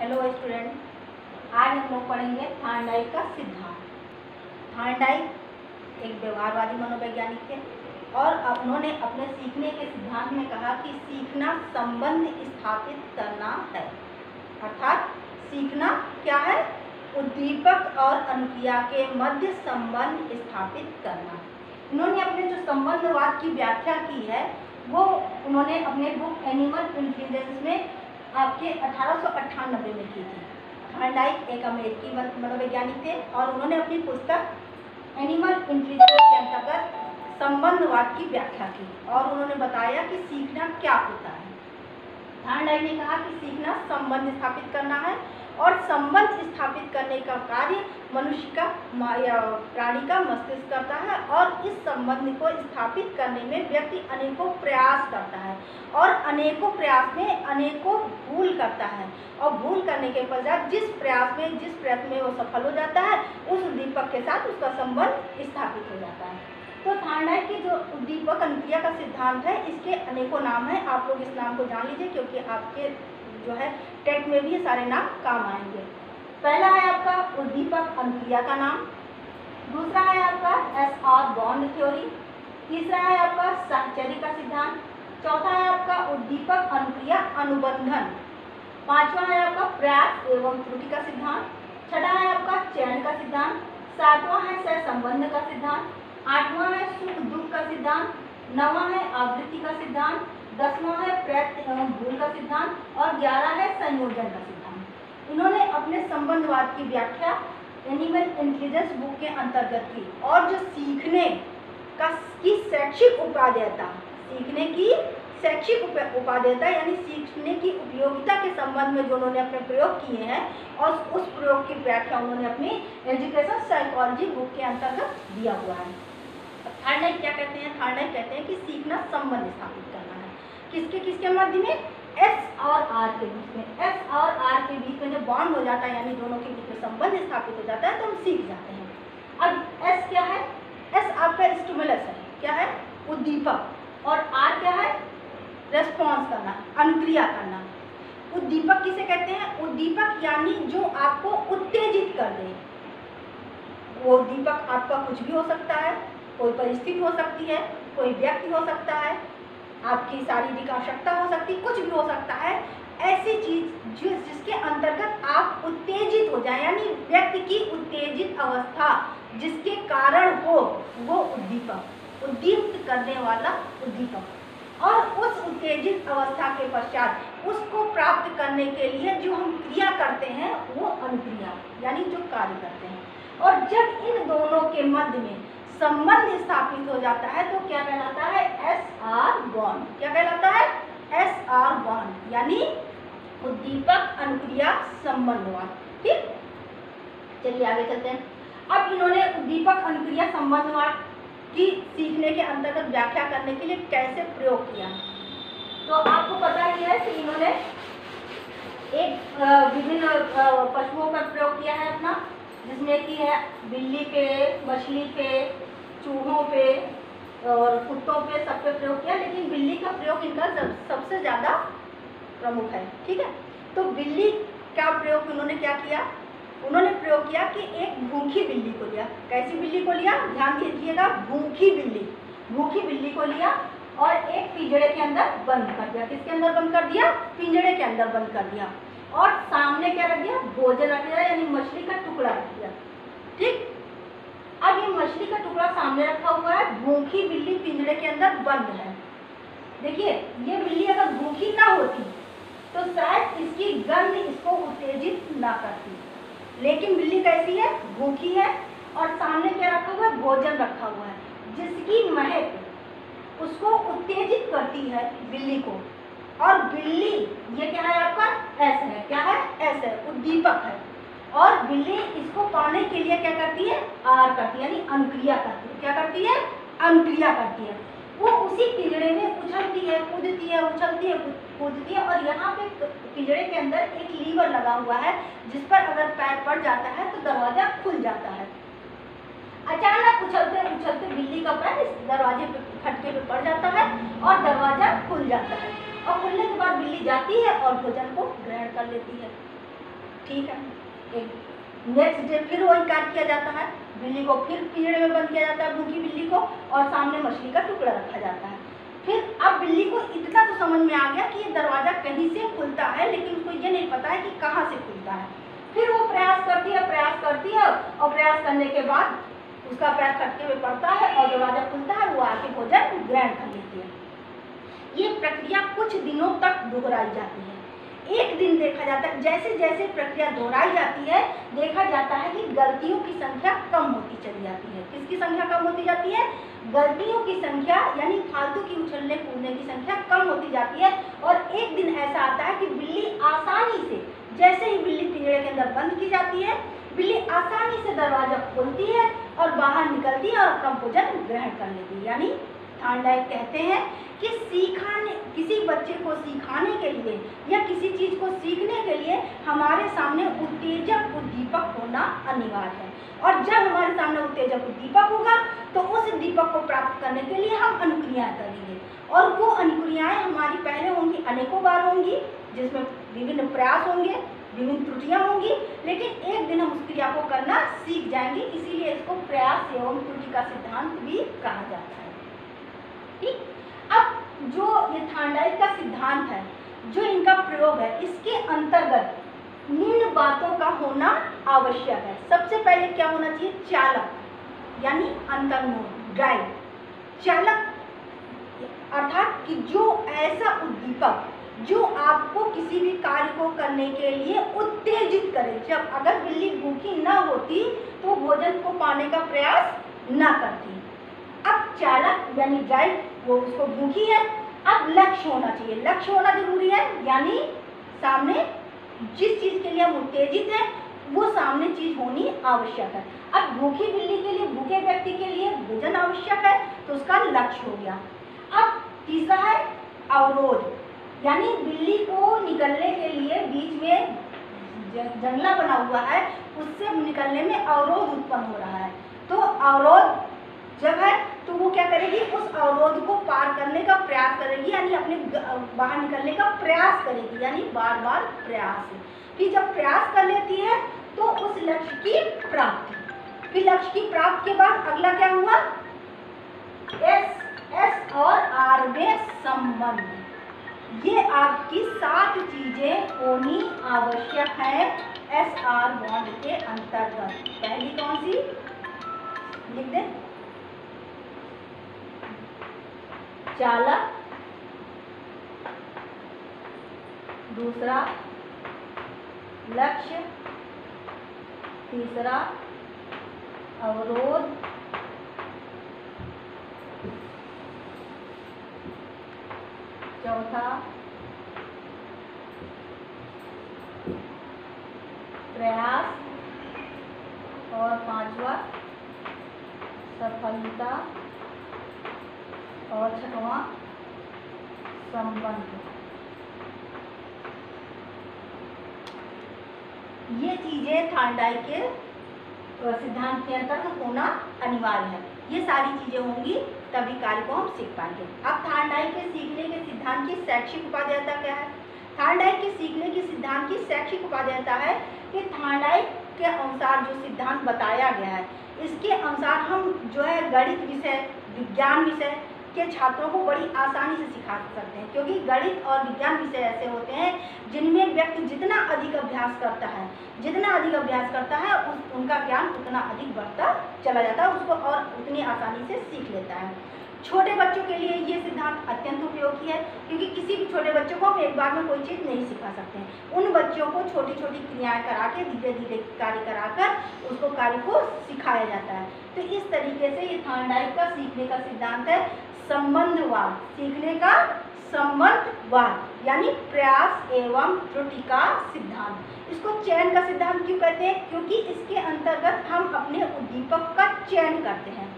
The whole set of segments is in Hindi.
हेलो स्टूडेंट, आज हम लोग पढ़ेंगे थॉर्नडाइक का सिद्धांत। थॉर्नडाइक एक व्यवहारवादी मनोवैज्ञानिक थे और उन्होंने अपने सीखने के सिद्धांत में कहा कि सीखना संबंध स्थापित करना है। अर्थात सीखना क्या है? उद्दीपक और अनुक्रिया के मध्य संबंध स्थापित करना। उन्होंने अपने जो संबंधवाद की व्याख्या की है वो उन्होंने अपने बुक एनिमल इंटेलिजेंस में आपके 1898 में की थी। थॉर्नडाइक एक अमेरिकी मनोवैज्ञानिक थे और उन्होंने अपनी पुस्तक एनिमल इंटेलिजेंस के अंतर्गत संबंधवाद की व्याख्या की और उन्होंने बताया कि सीखना क्या होता है। थॉर्नडाइक ने कहा कि सीखना संबंध स्थापित करना है और संबंध स्थापित करने का कार्य मनुष्य का या प्राणी का मस्तिष्क करता है और इस संबंध को स्थापित करने में व्यक्ति अनेकों प्रयास करता है और अनेकों प्रयास में अनेकों भूल करता है और भूल करने के पश्चात जिस प्रयत्न में वो सफल हो जाता है उस उद्दीपक के साथ उसका संबंध स्थापित हो जाता है। तो थॉर्नडाइक की जो उद्दीपक अनुक्रिया का सिद्धांत है इसके अनेकों नाम हैं। आप लोग इस नाम को जान लीजिए क्योंकि आपके जो है टेट में भी ये सारे नाम काम आएंगे। पहला है आपका उद्दीपक अनुक्रिया का नाम, दूसरा है आपका एस.आर. बॉन्ड थ्योरी, तीसरा है आपका साहचर्य का सिद्धांत, चौथा है आपका उद्दीपक अनुक्रिया अनुबंधन, पांचवा है आपका प्रयास एवं त्रुटि का सिद्धांत, छठा है आपका चयन का सिद्धांत, सातवां है सहसंबंध का सिद्धांत, आठवां है सुख दुख का सिद्धांत, नौवां है आवृत्ति का सिद्धांत, 10वां है प्रयत्न एवं भूल का सिद्धांत और 11 है संयोजन का सिद्धांत। इन्होंने अपने संबंधवाद की व्याख्या एनिमल इंटेलिजेंस बुक के अंतर्गत की और जो सीखने की शैक्षिक उपादेयता, सीखने की शैक्षिक उपादेयता यानी सीखने की उपयोगिता के संबंध में जो उन्होंने अपने प्रयोग किए हैं और उस प्रयोग की व्याख्या उन्होंने अपनी एजुकेशन साइकोलॉजी बुक के अंतर्गत दिया हुआ है। थॉर्नडाइक क्या कहते हैं? थॉर्नडाइक कहते हैं कि सीखना संबंध स्थापित करना है। किसके किसके मध्य में? एस और आर के बीच में। एस और आर के बीच में जब बॉन्ड हो जाता है यानी दोनों के बीच में संबंध स्थापित हो जाता है तो हम सीख जाते हैं। अब एस क्या है? एस आपका स्टिमुलस है, क्या है? उद्दीपक। और आर क्या है? रेस्पॉन्स करना, अनुक्रिया करना। उद्दीपक किसे कहते हैं? उद्दीपक यानी जो आपको उत्तेजित कर दे। वो उद्दीपक आपका कुछ भी हो सकता है, कोई परिस्थिति हो सकती है, कोई व्यक्ति हो सकता है, आपकी शारीरिक आवश्यकता हो सकती है, कुछ भी हो सकता है। ऐसी चीज जिसके अंतर्गत आप उत्तेजित हो जाए यानी व्यक्ति की उत्तेजित अवस्था जिसके कारण हो वो उद्दीपक, उद्दीप्त करने वाला उद्दीपक। और उस उत्तेजित अवस्था के पश्चात उसको प्राप्त करने के लिए जो हम क्रिया करते हैं वो अनुक्रिया यानी जो कार्य करते हैं। और जब इन दोनों के मध्य में संबंध स्थापित हो जाता है तो क्या कहलाता है? एस.आर. बॉन्ड। क्या कहलाता है? एस.आर. बॉन्ड यानी उद्दीपक अनुक्रिया संबंधवाद। ठीक, चलिए आगे चलते हैं। अब इन्होंने उद्दीपक अनुक्रिया संबंधवाद की सीखने के अंतर्गत व्याख्या करने के लिए कैसे प्रयोग किया तो आपको पता ही है कि इन्होंने एक विभिन्न पशुओं पर प्रयोग किया है अपना, जिसमें कि है बिल्ली पे, मछली पे, चूहों पे और कुत्तों पे, सब पे प्रयोग किया, लेकिन बिल्ली का प्रयोग इनका सबसे ज़्यादा प्रमुख है। ठीक है, तो बिल्ली का प्रयोग उन्होंने क्या किया? उन्होंने प्रयोग किया कि एक भूखी बिल्ली को लिया। कैसी बिल्ली को लिया? ध्यान दीजिएगा, भूखी बिल्ली को लिया और एक पिंजरे के अंदर बंद कर दिया। किसके अंदर बंद कर दिया? पिंजरे के अंदर बंद कर दिया और सामने क्या रख दिया? भोजन रख दिया यानी मछली का टुकड़ा रख दिया। ठीक, अब ये मछली का टुकड़ा सामने रखा हुआ है, भूखी बिल्ली पिंजरे के अंदर बंद है। देखिए, ये बिल्ली अगर भूखी ना होती तो शायद इसकी गंध इसको उत्तेजित ना करती, लेकिन बिल्ली कैसी है? भूखी है और सामने क्या रखा हुआ है? भोजन रखा हुआ है जिसकी महक उसको उत्तेजित करती है बिल्ली को। और बिल्ली ये क्या है आपका? एस है। क्या है? एस है, उद्दीपक है। और बिल्ली इसको पाने के लिए क्या करती है? आर करती है यानी अनुक्रिया करती है। क्या करती है? अनुक्रिया करती है। वो उसी पिंजरे में उछलती है, कूदती है, उछलती है, कूदती है और यहाँ पे पिंजरे के अंदर एक लीवर लगा हुआ है जिस पर अगर पैर पड़ जाता है तो दरवाजा खुल जाता है। अचानक उछलते उछलते बिल्ली का पैर इस दरवाजे पे खटके पे पड़ जाता है और दरवाजा खुल जाता है और खुलने के बाद बिल्ली जाती है और भोजन को ग्रहण कर लेती है। ठीक है। नेक्स्ट डे फिर वही कार्य किया जाता है, बिल्ली को फिर पिंजरे में बंद किया जाता है, भूखी बिल्ली को, और सामने मछली का टुकड़ा रखा जाता है। फिर अब बिल्ली को इतना तो समझ में आ गया कि ये दरवाज़ा कहीं से खुलता है, लेकिन उसको ये नहीं पता है कि कहाँ से खुलता है। फिर वो प्रयास करती है और प्रयास करने के बाद उसका पैर खटके में पड़ता है और दरवाज़ा खुलता है, वो आके भोजन ग्रहण कर लेती है। ये प्रक्रिया कुछ दिनों तक दोहराई जाती है। एक दिन देखा जाता है, जैसे जैसे प्रक्रिया दोहराई जाती है, देखा जाता है कि गलतियों की संख्या कम होती चली जाती है। किसकी संख्या कम होती जाती है? गलतियों की संख्या, यानी फालतू की उछलने कूदने की संख्या कम होती जाती है। और एक दिन ऐसा आता है कि बिल्ली आसानी से, जैसे ही बिल्ली पिंजरे के अंदर बंद की जाती है, बिल्ली आसानी से दरवाजा खोलती है और बाहर निकलती है और अपना भोजन ग्रहण कर लेती है। यानी थॉर्नडाइक कहते हैं कि किसी बच्चे को सिखाने के लिए या किसी चीज़ को सीखने के लिए हमारे सामने उत्तेजक उद्दीपक होना अनिवार्य है। और जब हमारे सामने उत्तेजक उद्दीपक होगा तो उस दीपक को प्राप्त करने के लिए हम अनुक्रियाएं करेंगे, और वो अनुक्रियाएं हमारी पहले होंगी, अनेकों बार होंगी, जिसमें विभिन्न प्रयास होंगे, विभिन्न त्रुटियां होंगी, लेकिन एक दिन हम उस क्रिया को करना सीख जाएंगे। इसीलिए इसको प्रयास एवं त्रुटि का सिद्धांत भी कहा जाता है। ठीक, अब जो ये थॉर्नडाइक का सिद्धांत है, जो इनका प्रयोग है, इसके अंतर्गत निम्न बातों का होना आवश्यक है। सबसे पहले क्या होना चाहिए? चालक, यानी अंतर्मोह, ड्राइव। चालक अर्थात कि जो ऐसा उद्दीपक जो आपको किसी भी कार्य को करने के लिए उत्तेजित करे। जब अगर बिल्ली भूखी न होती तो भोजन को पाने का प्रयास न करती। अब चालक यानी ड्राइव, वो उसको भूखी है, अब लक्ष्य होना चाहिए। लक्ष्य होना जरूरी है, यानी सामने जिस चीज़ के लिए हम उत्तेजित हैं वो सामने चीज़ होनी आवश्यक है। अब भूखी बिल्ली के लिए, भूखे व्यक्ति के लिए भोजन आवश्यक है, तो उसका लक्ष्य हो गया। अब तीसरा है अवरोध, यानी बिल्ली को निकलने के लिए बीच में जंगला बना हुआ है, उससे निकलने में अवरोध उत्पन्न हो रहा है। तो अवरोध जब है तो वो क्या करेगी? उस अवरोध को पार करने का प्रयास करेगी, यानी अपने बाहर निकलने का प्रयास करेगी, यानी बार बार प्रयास। फिर जब प्रयास कर लेती है तो उस लक्ष्य की प्राप्ति। फिर लक्ष्य की प्राप्ति के बाद अगला क्या हुआ? एस और आर में संबंध। ये आपकी 7 चीजें होनी आवश्यक है एस आर बॉन्ड के अंतर्गत। पहली कौन सी? लिख दे। चालक, दूसरा लक्ष्य, तीसरा अवरोध, चौथा प्रयास, और पांचवा सफलता, और छठवां संबंध। ये चीजें थॉर्नडाइक के सिद्धांत के अंतर्गत होना अनिवार्य है। ये सारी चीजें होंगी तभी कार्य को हम सीख पाएंगे। अब थॉर्नडाइक के सीखने के सिद्धांत की शैक्षिक उपादेयता क्या है? थॉर्नडाइक के सीखने के सिद्धांत की शैक्षिक उपादेयता है कि थॉर्नडाइक के अनुसार जो सिद्धांत बताया गया है, इसके अनुसार हम जो है गणित विषय, विज्ञान विषय के छात्रों को बड़ी आसानी से सिखा सकते हैं, क्योंकि गणित और विज्ञान विषय ऐसे होते हैं जिनमें व्यक्ति जितना अधिक अभ्यास करता है उनका ज्ञान उतना अधिक बढ़ता चला जाता है, उसको और उतनी आसानी से सीख लेता है। छोटे बच्चों के लिए ये सिद्धांत अत्यंत उपयोगी है, क्योंकि किसी भी छोटे बच्चों को हम एक बार में कोई चीज़ नहीं सिखा सकते हैं। उन बच्चों को छोटी छोटी क्रियाएं करा के धीरे धीरे कार्य कराकर उसको कार्य को सिखाया जाता है। तो इस तरीके से ये थॉर्नडाइक का सीखने का सिद्धांत है संबंधवाद, सीखने का संबंधवाद, यानी प्रयास एवं त्रुटि का सिद्धांत। इसको चयन का सिद्धांत क्यों कहते हैं? क्योंकि इसके अंतर्गत हम अपने उद्दीपक का चयन करते हैं।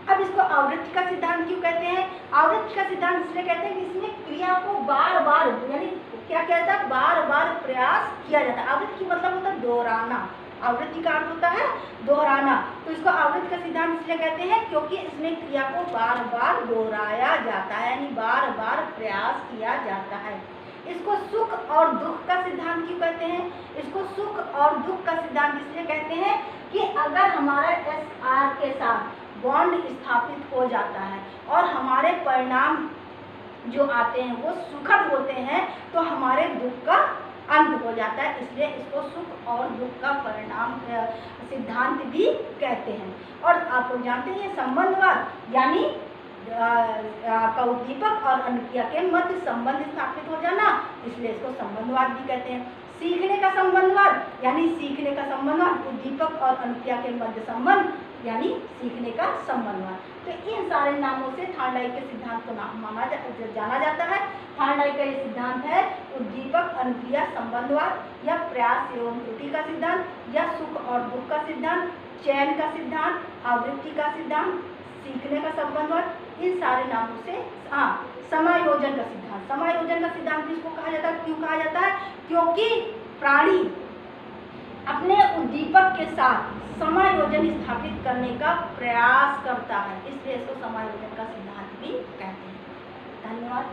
अब इसको आवृत्ति का सिद्धांत क्यों कहते हैं? आवृत्ति का सिद्धांत इसलिए कहते हैं कि इसमें क्रिया को बार बार, यानी क्या कहता है? बार बार प्रयास किया जाता है। आवृत्ति मतलब होता है दोहराना, आवृत्ति का अर्थ होता है दोहराना। तो इसको आवृत्ति का सिद्धांत इसलिए कहते हैं क्योंकि इसमें क्रिया को बार बार दोहराया जाता है, यानी बार बार प्रयास किया जाता है। इसको सुख और दुख का सिद्धांत क्यों कहते हैं? इसको सुख और दुख का सिद्धांत इसलिए कहते हैं कि अगर हमारा SR के साथ बॉन्ड स्थापित हो जाता है और हमारे परिणाम जो आते हैं वो सुखद होते हैं तो हमारे दुख का अंत हो जाता है, इसलिए इसको सुख और दुख का परिणाम सिद्धांत भी कहते हैं। और आप लोग जानते हैं संबंधवाद यानी उद्दीपक और अनुक्रिया के मध्य संबंध स्थापित हो जाना, इसलिए इसको संबंधवाद भी कहते हैं। सीखने का संबंधवाद यानी सीखने का संबंधवाद, उद्दीपक और अनुक्रिया के मध्य संबंध यानी सीखने का संबंधवाद। तो इन सारे नामों से थॉर्नडाइक के सिद्धांत को जाना जाता है। थॉर्नडाइक का ये सिद्धांत है उद्दीपक अनुक्रिया संबंधवाद या प्रयास एवं त्रुटि का सिद्धांत या सुख और दुख का सिद्धांत, चयन का सिद्धांत, आवृत्ति का सिद्धांत, सीखने का संबंधवाद, इन सारे नामों से समायोजन का सिद्धांत। समायोजन का सिद्धांत किसको कहा जाता है? क्यों कहा जाता है? क्योंकि प्राणी अपने उद्दीपक के साथ समायोजन स्थापित करने का प्रयास करता है, इसलिए इसको समायोजन का सिद्धांत भी कहते हैं। धन्यवाद।